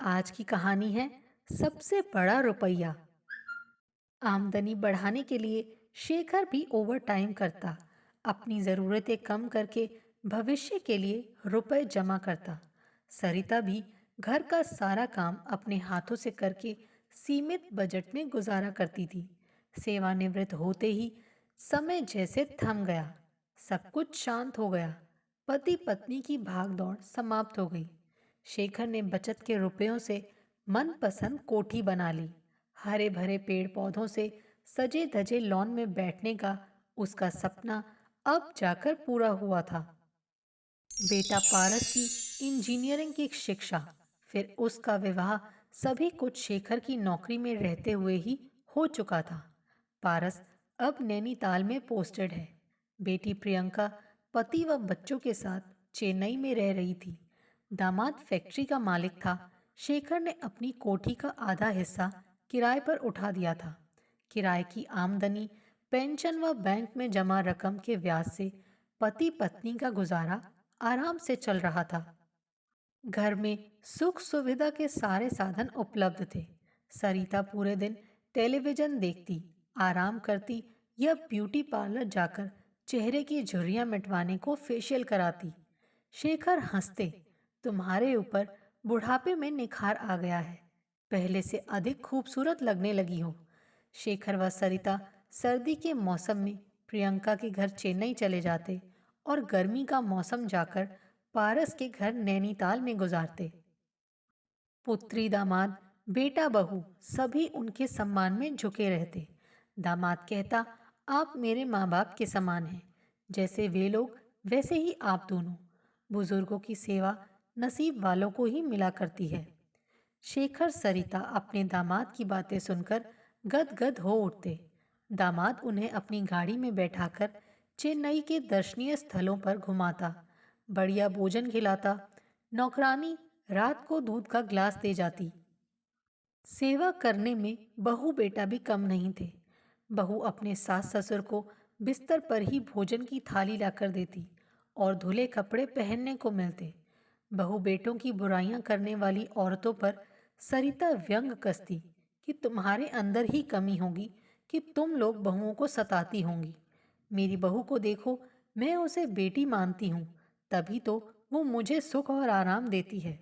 आज की कहानी है सबसे बड़ा रुपया। आमदनी बढ़ाने के लिए शेखर भी ओवर टाइम करता, अपनी ज़रूरतें कम करके भविष्य के लिए रुपए जमा करता। सरिता भी घर का सारा काम अपने हाथों से करके सीमित बजट में गुजारा करती थी। सेवानिवृत्त होते ही समय जैसे थम गया, सब कुछ शांत हो गया। पति पत्नी की भागदौड़ समाप्त हो गई। शेखर ने बचत के रुपयों से मनपसंद कोठी बना ली। हरे भरे पेड़ पौधों से सजे धजे लॉन में बैठने का उसका सपना अब जाकर पूरा हुआ था। बेटा पारस की इंजीनियरिंग की शिक्षा, फिर उसका विवाह, सभी कुछ शेखर की नौकरी में रहते हुए ही हो चुका था। पारस अब नैनीताल में पोस्टेड है। बेटी प्रियंका पति व बच्चों के साथ चेन्नई में रह रही थी। दामाद फैक्ट्री का मालिक था। शेखर ने अपनी कोठी का आधा हिस्सा किराए पर उठा दिया था। किराए की आमदनी, पेंशन व बैंक में जमा रकम के ब्याज से पति पत्नी का गुजारा आराम से चल रहा था। घर में सुख सुविधा के सारे साधन उपलब्ध थे। सरिता पूरे दिन टेलीविजन देखती, आराम करती या ब्यूटी पार्लर जाकर चेहरे की झुर्रियां मिटवाने को फेशियल कराती। शेखर हंसते, तुम्हारे ऊपर बुढ़ापे में निखार आ गया है, पहले से अधिक खूबसूरत लगने लगी हो। शेखर व सरिता सर्दी के मौसम में प्रियंका के घर चेन्नई चले जाते और गर्मी का मौसम जाकर पारस के घर नैनीताल में गुजारते। पुत्री दामाद, बेटा बहू सभी उनके सम्मान में झुके रहते। दामाद कहता, आप मेरे माँ बाप के समान हैं, जैसे वे लोग वैसे ही आप दोनों। बुजुर्गों की सेवा नसीब वालों को ही मिला करती है। शेखर सरिता अपने दामाद की बातें सुनकर गदगद हो उठते। दामाद उन्हें अपनी गाड़ी में बैठाकर चेन्नई के दर्शनीय स्थलों पर घुमाता, बढ़िया भोजन खिलाता। नौकरानी रात को दूध का ग्लास दे जाती। सेवा करने में बहू बेटा भी कम नहीं थे। बहू अपने सास ससुर को बिस्तर पर ही भोजन की थाली लाकर देती और धुले कपड़े पहनने को मिलते। बहू बेटों की बुराइयां करने वाली औरतों पर सरिता व्यंग कसती कि तुम्हारे अंदर ही कमी होगी कि तुम लोग बहुओं को सताती होंगी। मेरी बहू को देखो, मैं उसे बेटी मानती हूँ, तभी तो वो मुझे सुख और आराम देती है।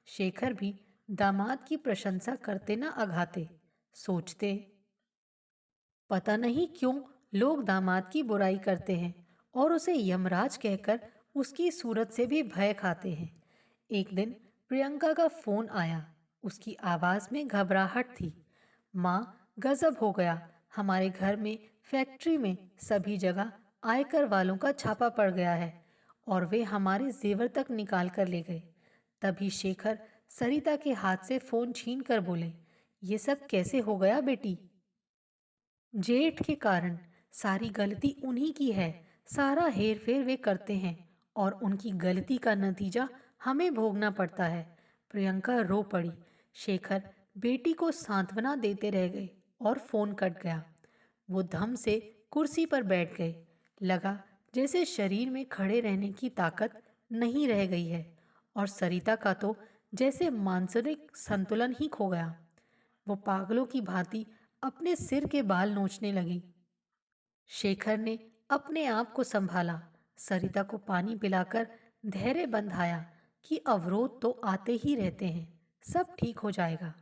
शेखर भी दामाद की प्रशंसा करते न अघाते, सोचते, पता नहीं क्यों लोग दामाद की बुराई करते हैं और उसे यमराज कहकर उसकी सूरत से भी भय खाते हैं। एक दिन प्रियंका का फोन आया। उसकी आवाज में घबराहट थी। माँ, गजब हो गया, हमारे घर में, फैक्ट्री में, सभी जगह आयकर वालों का छापा पड़ गया है और वे हमारे जेवर तक निकाल कर ले गए। तभी शेखर सरिता के हाथ से फोन छीन कर बोले, ये सब कैसे हो गया बेटी? जेठ के कारण। सारी गलती उन्हीं की है। सारा हेर फेर वे करते हैं और उनकी गलती का नतीजा हमें भोगना पड़ता है। प्रियंका रो पड़ी। शेखर बेटी को सांत्वना देते रह गए और फोन कट गया। वो धम से कुर्सी पर बैठ गए। लगा जैसे शरीर में खड़े रहने की ताकत नहीं रह गई है और सरिता का तो जैसे मानसिक संतुलन ही खो गया। वो पागलों की भांति अपने सिर के बाल नोचने लगी। शेखर ने अपने आप को संभाला, सरिता को पानी पिलाकर धैर्य बंधाया कि अवरोध तो आते ही रहते हैं, सब ठीक हो जाएगा।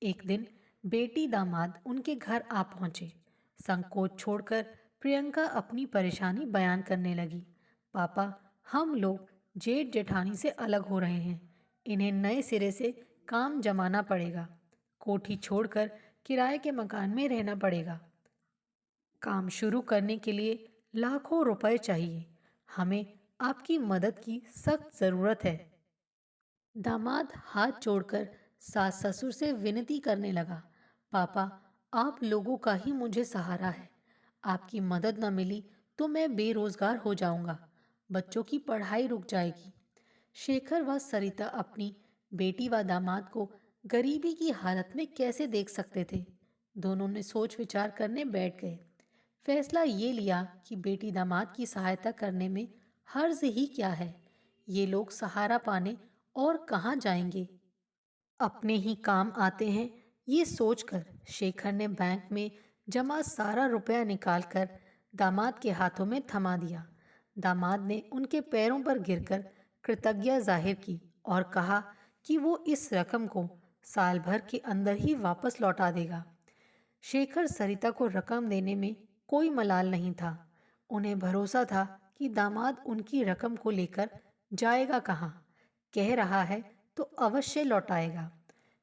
एक दिन बेटी दामाद उनके घर आ पहुंचे। संकोच छोड़कर प्रियंका अपनी परेशानी बयान करने लगी। पापा, हम लोग जेठ जेठानी से अलग हो रहे हैं। इन्हें नए सिरे से काम जमाना पड़ेगा। कोठी छोड़कर किराए के मकान में रहना पड़ेगा। काम शुरू करने के लिए लाखों रुपए चाहिए। हमें आपकी मदद की सख्त जरूरत है। दामाद हाथ जोड़कर सास ससुर से विनती करने लगा, पापा, आप लोगों का ही मुझे सहारा है। आपकी मदद न मिली तो मैं बेरोजगार हो जाऊंगा। बच्चों की पढ़ाई रुक जाएगी। शेखर व सरिता अपनी बेटी व दामाद को गरीबी की हालत में कैसे देख सकते थे। दोनों ने सोच विचार करने बैठ गए। फैसला ये लिया कि बेटी दामाद की सहायता करने में हर्ज ही क्या है। ये लोग सहारा पाने और कहाँ जाएंगे। अपने ही काम आते हैं, ये सोचकर शेखर ने बैंक में जमा सारा रुपया निकालकर दामाद के हाथों में थमा दिया। दामाद ने उनके पैरों पर गिरकर कृतज्ञता जाहिर की और कहा कि वो इस रकम को साल भर के अंदर ही वापस लौटा देगा। शेखर सरिता को रकम देने में कोई मलाल नहीं था। उन्हें भरोसा था कि दामाद उनकी रकम को लेकर जाएगा कहाँ। कह रहा है तो अवश्य लौटाएगा।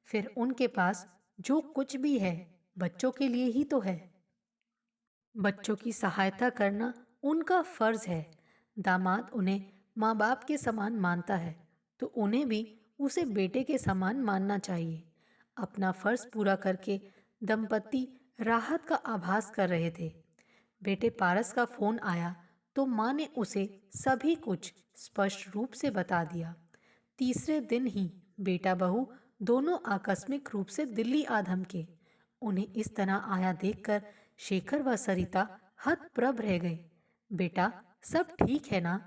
फिर उनके पास जो कुछ भी है बच्चों के लिए ही तो है। बच्चों की सहायता करना उनका फर्ज है। दामाद उन्हें माँ बाप के समान मानता है तो उन्हें भी उसे बेटे के समान मानना चाहिए। अपना फर्ज पूरा करके दंपति राहत का आभास कर रहे थे। बेटे पारस का फोन आया तो माँ ने उसे सभी कुछ स्पष्ट रूप से बता दिया। तीसरे दिन ही बेटा बहू दोनों आकस्मिक रूप से दिल्ली आ धमके। उन्हें इस तरह आया देखकर शेखर व सरिता हतप्रभ रह गए। बेटा, सब ठीक है ना?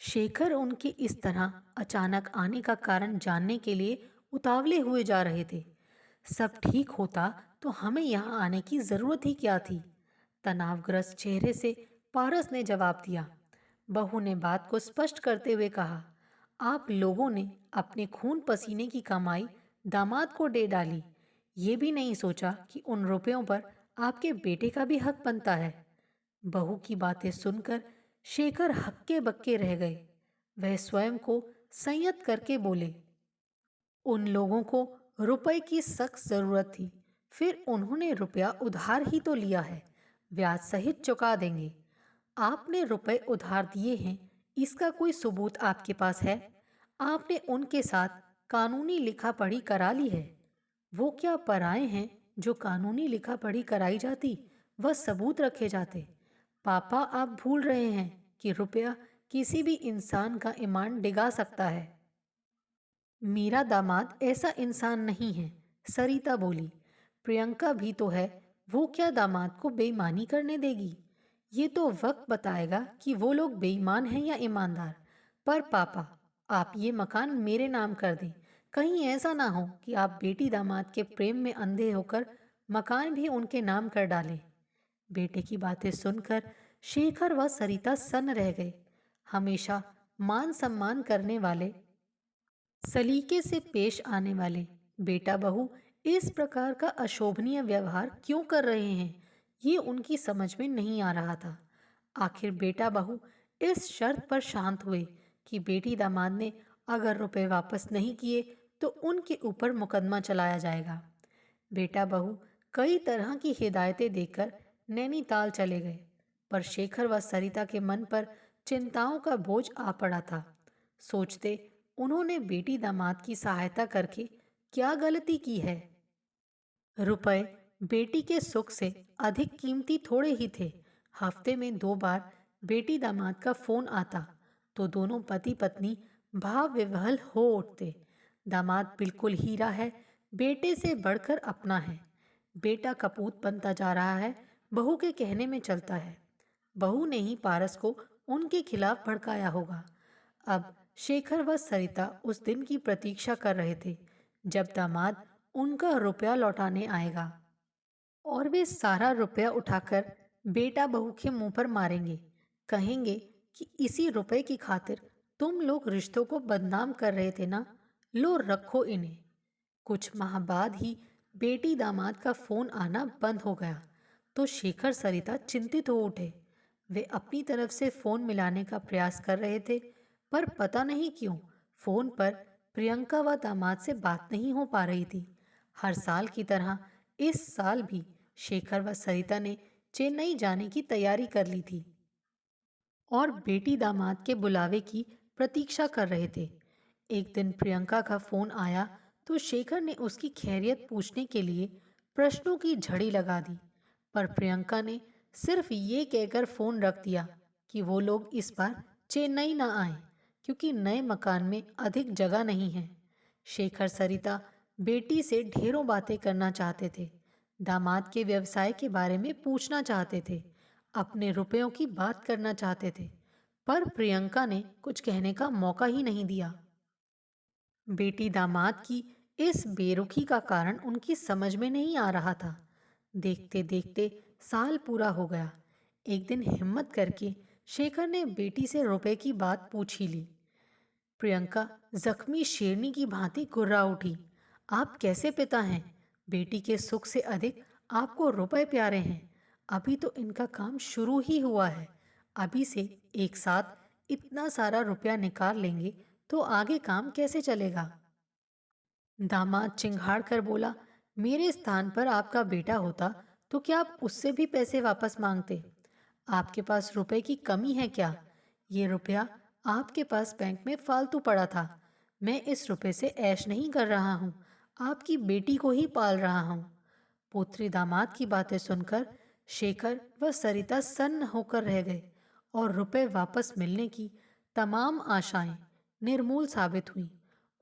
शेखर उनके इस तरह अचानक आने का कारण जानने के लिए उतावले हुए जा रहे थे। सब ठीक होता तो हमें यहाँ आने की जरूरत ही क्या थी? तनावग्रस्त चेहरे से पारस ने जवाब दिया। बहू ने बात को स्पष्ट करते हुए कहा, आप लोगों ने अपने खून पसीने की कमाई दामाद को दे डाली। ये भी नहीं सोचा कि उन रुपयों पर आपके बेटे का भी हक बनता है। बहू की बातें सुनकर शेखर हक्के बक्के रह गए। वह स्वयं को संयत करके बोले, उन लोगों को रुपए की सख्त जरूरत थी। फिर उन्होंने रुपया उधार ही तो लिया है, ब्याज सहित चुका देंगे। आपने रुपए उधार दिए हैं, इसका कोई सबूत आपके पास है? आपने उनके साथ कानूनी लिखा पढ़ी करा ली है। वो क्या पराए हैं जो कानूनी लिखा पढ़ी कराई जाती, वह सबूत रखे जाते। पापा, आप भूल रहे हैं कि रुपया किसी भी इंसान का ईमान डिगा सकता है। मेरा दामाद ऐसा इंसान नहीं है, सरिता बोली। प्रियंका भी तो है, वो क्या दामाद को बेईमानी करने देगी? ये तो वक्त बताएगा कि वो लोग बेईमान हैं या ईमानदार। पर पापा, आप ये मकान मेरे नाम कर दें। कहीं ऐसा ना हो कि आप बेटी दामाद के प्रेम में अंधे होकर मकान भी उनके नाम कर डालें। बेटे की बातें सुनकर शेखर व सरिता सन्न रह गए। हमेशा मान सम्मान करने वाले, सलीके से पेश आने वाले बेटा बहू इस प्रकार का अशोभनीय व्यवहार क्यों कर रहे हैं, ये उनकी समझ में नहीं आ रहा था। आखिर बेटा बहू इस शर्त पर शांत हुए कि बेटी दामाद ने अगर रुपए वापस नहीं किए तो उनके ऊपर मुकदमा चलाया जाएगा। बेटा बहू कई तरह की हिदायतें देकर नैनीताल चले गए, पर शेखर व सरिता के मन पर चिंताओं का बोझ आ पड़ा था। सोचते, उन्होंने बेटी दामाद की सहायता करके क्या गलती की है? रुपए बेटी के सुख से अधिक कीमती थोड़े ही थे। हफ्ते में 2 बार बेटी दामाद का फोन आता तो दोनों पति पत्नी भाव विवहल हो उठते। दामाद बिल्कुल हीरा है, बेटे से बढ़कर अपना है। बेटा कपूत बनता जा रहा है, बहू के कहने में चलता है। बहू ने ही पारस को उनके खिलाफ भड़काया होगा। अब शेखर व सरिता उस दिन की प्रतीक्षा कर रहे थे जब दामाद उनका रुपया लौटाने आएगा और वे सारा रुपया उठाकर बेटा बहू के मुंह पर मारेंगे। कहेंगे कि इसी रुपए की खातिर तुम लोग रिश्तों को बदनाम कर रहे थे ना, लो रखो इन्हें। कुछ माह बाद ही बेटी दामाद का फोन आना बंद हो गया तो शेखर सरिता चिंतित हो उठे। वे अपनी तरफ से फोन मिलाने का प्रयास कर रहे थे, पर पता नहीं क्यों फोन पर प्रियंका व दामाद से बात नहीं हो पा रही थी। हर साल की तरह इस साल भी शेखर व सरिता ने चेन्नई जाने की तैयारी कर ली थी और बेटी दामाद के बुलावे की प्रतीक्षा कर रहे थे। एक दिन प्रियंका का फोन आया तो शेखर ने उसकी खैरियत पूछने के लिए प्रश्नों की झड़ी लगा दी, पर प्रियंका ने सिर्फ ये कहकर फोन रख दिया कि वो लोग इस बार चेन्नई ना आए क्योंकि नए मकान में अधिक जगह नहीं है। शेखर सरिता बेटी से ढेरों बातें करना चाहते थे। दामाद के व्यवसाय के बारे में पूछना चाहते थे, अपने रुपयों की बात करना चाहते थे, पर प्रियंका ने कुछ कहने का मौका ही नहीं दिया। बेटी दामाद की इस बेरुखी का कारण उनकी समझ में नहीं आ रहा था। देखते देखते साल पूरा हो गया। एक दिन हिम्मत करके शेखर ने बेटी से रुपए की बात पूछ ही ली। प्रियंका जख्मी शेरनी की भांति गुर्रा उठी। आप कैसे पिता हैं? बेटी के सुख से अधिक आपको रुपए प्यारे हैं। अभी तो इनका काम शुरू ही हुआ है। अभी से एक साथ इतना सारा रुपया निकाल लेंगे तो आगे काम कैसे चलेगा? दामाद चिंघाड़ कर बोला, मेरे स्थान पर आपका बेटा होता तो क्या आप उससे भी पैसे वापस मांगते? आपके पास रुपए की कमी है क्या? ये रुपया आपके पास बैंक में फालतू पड़ा था। मैं इस रुपए से ऐश नहीं कर रहा हूँ, आपकी बेटी को ही पाल रहा हूँ। पुत्री दामाद की बातें सुनकर शेखर व सरिता सन्न होकर रह गए और रुपए वापस मिलने की तमाम आशाएं निर्मूल साबित हुई।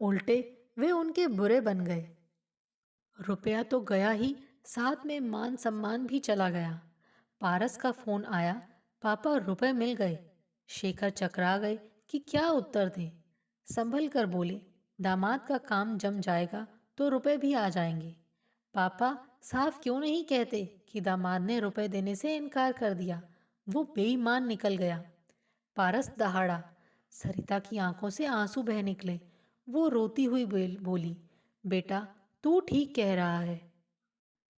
उल्टे वे उनके बुरे बन गए। रुपया तो गया ही, साथ में मान सम्मान भी चला गया। पारस का फोन आया, पापा रुपए मिल गए। शेखर चकरा गए कि क्या उत्तर दें। संभल कर बोले, दामाद का काम जम जाएगा तो रुपए भी आ जाएंगे। पापा साफ क्यों नहीं कहते कि दामाद ने रुपए देने से इनकार कर दिया, वो बेईमान निकल गया। पारस दहाड़ा। सरिता की आंखों से आंसू बह निकले। वो रोती हुई बोली, बेटा तू ठीक कह रहा है।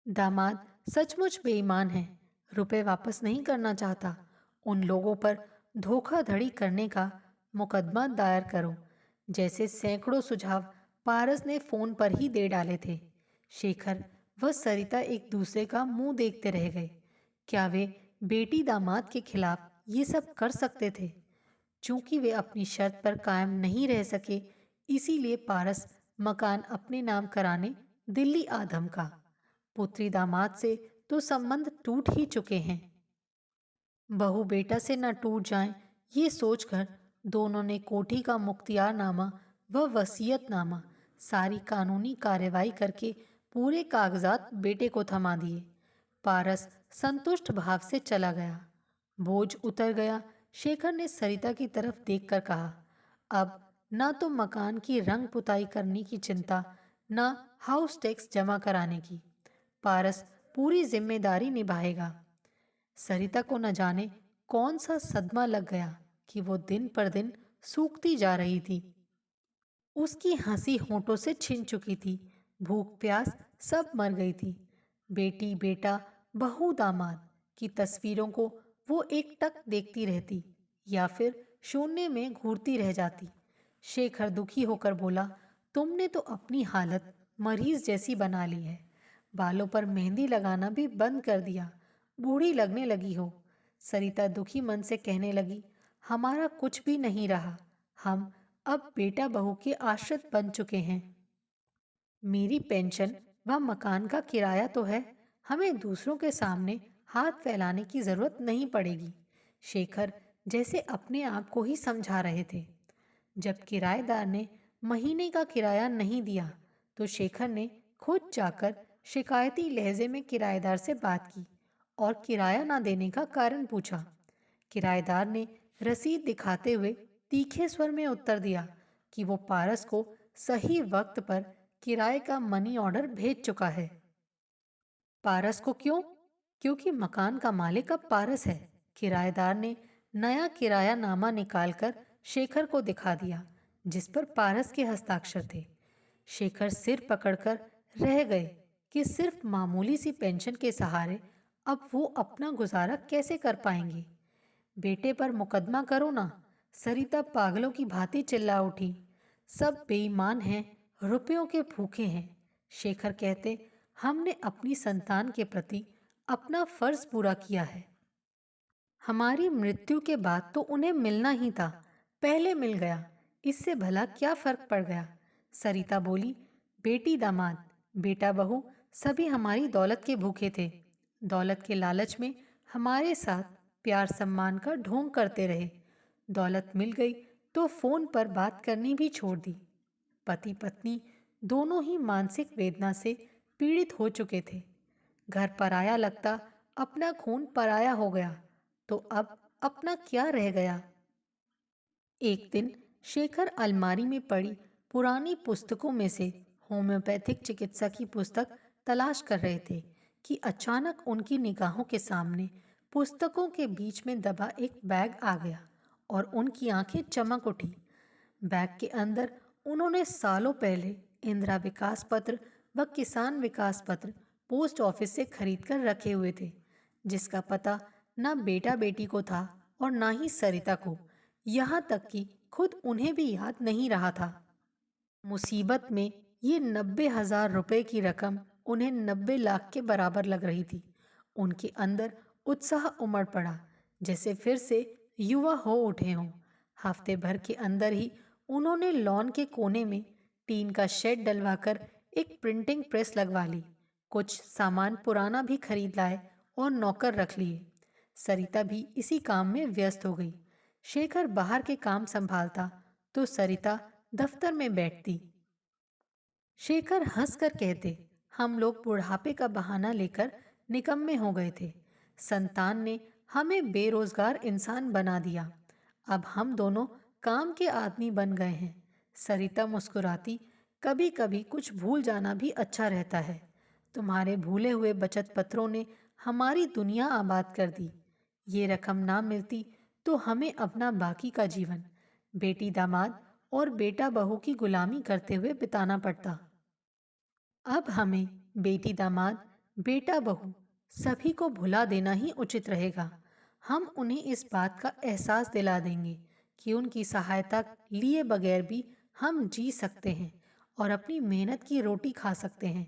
दामाद सचमुच बेईमान है, रुपए वापस नहीं करना चाहता। उन लोगों पर धोखाधड़ी करने का मुकदमा दायर करो। जैसे सैकड़ों सुझाव पारस ने फोन पर ही दे डाले थे। शेखर व सरिता एक दूसरे का मुंह देखते रह गए। क्या वे बेटी दामाद के खिलाफ ये सब कर सकते थे? चूंकि वे अपनी शर्त पर कायम नहीं रह सके, इसीलिए पारस मकान अपने नाम कराने दिल्ली आ धमका। पुत्री दामाद से तो संबंध टूट ही चुके हैं। बहू बेटा से न टूट जाएं, ये सोचकर दोनों ने कोठी का मुख्तियारनामा व वसीयतनामा सारी कानूनी कार्रवाई करके पूरे कागजात बेटे को थमा दिए। पारस संतुष्ट भाव से चला गया। बोझ उतर गया। शेखर ने सरिता की तरफ देखकर कहा, अब न तो मकान की रंग पुताई करने की चिंता, न हाउस टैक्स जमा कराने की। पारस पूरी जिम्मेदारी निभाएगा। सरिता को न जाने कौन सा सदमा लग गया कि वो दिन पर दिन सूखती जा रही थी। उसकी हंसी होठों से छिन चुकी थी। भूख प्यास सब मर गई थी। बेटी बेटा बहू दामाद की तस्वीरों को वो एकटक देखती रहती या फिर शून्य में घूरती रह जाती। शेखर दुखी होकर बोला, तुमने तो अपनी हालत मरीज जैसी बना ली है। बालों पर मेहंदी लगाना भी बंद कर दिया, बूढ़ी लगने लगी हो। सरिता दुखी मन से कहने लगी, हमारा कुछ भी नहीं रहा, हम अब बेटा बहू के आश्रित बन चुके हैं। मेरी पेंशन व मकान का किराया तो है, हमें दूसरों के सामने हाथ फैलाने की जरूरत नहीं पड़ेगी। शेखर जैसे अपने आप को ही समझा रहे थे। जब किराएदार ने महीने का किराया नहीं दिया तो शेखर ने खुद जाकर शिकायती लहजे में किराएदार से बात की और किराया ना देने का कारण पूछा। किराएदार ने रसीद दिखाते हुए तीखे स्वर में उत्तर दिया कि वो पारस को सही वक्त पर किराए का मनी ऑर्डर भेज चुका है। पारस को क्यों? क्योंकि मकान का मालिक अब पारस है। किराएदार ने नया किरायानामा निकालकर शेखर को दिखा दिया, जिस पर पारस के हस्ताक्षर थे। शेखर सिर पकड़कर रह गए कि सिर्फ मामूली सी पेंशन के सहारे अब वो अपना गुजारा कैसे कर पाएंगे। बेटे पर मुकदमा करो ना, सरिता पागलों की भांति चिल्ला उठी। सब बेईमान हैं, रुपयों के भूखे हैं। शेखर कहते, हमने अपनी संतान के प्रति अपना फर्ज पूरा किया है। हमारी मृत्यु के बाद तो उन्हें मिलना ही था, पहले मिल गया, इससे भला क्या फर्क पड़ गया। सरिता बोली, बेटी दामाद बेटा बहू सभी हमारी दौलत के भूखे थे। दौलत के लालच में हमारे साथ प्यार सम्मान का ढोंग करते रहे। दौलत मिल गई तो फोन पर बात करनी भी छोड़ दी। पति पत्नी दोनों ही मानसिक वेदना से पीड़ित हो चुके थे। घर पराया लगता अपना खून पराया हो गया, तो अब अपना क्या रह गया। एक दिन शेखर अलमारी में पड़ी पुरानी पुस्तकों में से होम्योपैथिक चिकित्सा की पुस्तक तलाश कर रहे थे कि अचानक उनकी निगाहों के सामने पुस्तकों के बीच में दबा एक बैग आ गया और उनकी आंखें चमक उठी। बैग के अंदर उन्होंने सालों पहले इंदिरा विकास पत्र व किसान विकास पत्र पोस्ट ऑफिस से खरीद कर रखे हुए थे, जिसका पता ना बेटा बेटी को था और ना ही सरिता को। यहाँ तक कि खुद उन्हें भी याद नहीं रहा था। मुसीबत में ये 90,000 रुपए की रकम उन्हें 90 लाख के बराबर लग रही थी। उनके अंदर उत्साह उमड़ पड़ा, जैसे फिर से युवा हो उठे हों। हफ्ते भर के अंदर ही उन्होंने लॉन के कोने में टीन का शेड डलवाकर एक प्रिंटिंग प्रेस लगवा ली। कुछ सामान पुराना भी खरीद लाए और नौकर रख लिए। सरिता भी इसी काम में व्यस्त हो गई। शेखर बाहर के काम संभालता तो सरिता दफ्तर में बैठती। शेखर हंसकर कहते, हम लोग बुढ़ापे का बहाना लेकर निकम्मे हो गए थे। संतान ने हमें बेरोजगार इंसान बना दिया। अब हम दोनों काम के आदमी बन गए हैं। सरिता मुस्कुराती, कभी कभी कुछ भूल जाना भी अच्छा रहता है। तुम्हारे भूले हुए बचत पत्रों ने हमारी दुनिया आबाद कर दी। ये रकम ना मिलती तो हमें अपना बाकी का जीवन बेटी दामाद और बेटा बहू की गुलामी करते हुए बिताना पड़ता। अब हमें बेटी दामाद, बेटा बहू सभी को भुला देना ही उचित रहेगा। हम उन्हें इस बात का एहसास दिला देंगे कि उनकी सहायता लिए बगैर भी हम जी सकते हैं और अपनी मेहनत की रोटी खा सकते हैं।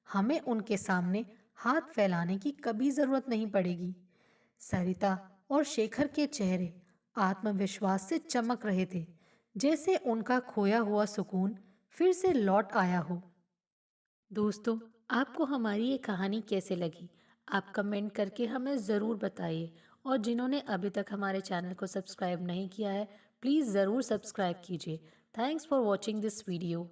हमें उनके सामने हाथ फैलाने की कभी जरूरत नहीं पड़ेगी। सरिता और शेखर के चेहरे आत्मविश्वास से चमक रहे थे, जैसे उनका खोया हुआ सुकून फिर से लौट आया हो। दोस्तों, आपको हमारी ये कहानी कैसे लगी? आप कमेंट करके हमें ज़रूर बताइए और जिन्होंने अभी तक हमारे चैनल को सब्सक्राइब नहीं किया है, प्लीज़ ज़रूर सब्सक्राइब कीजिए। Thanks for watching this video.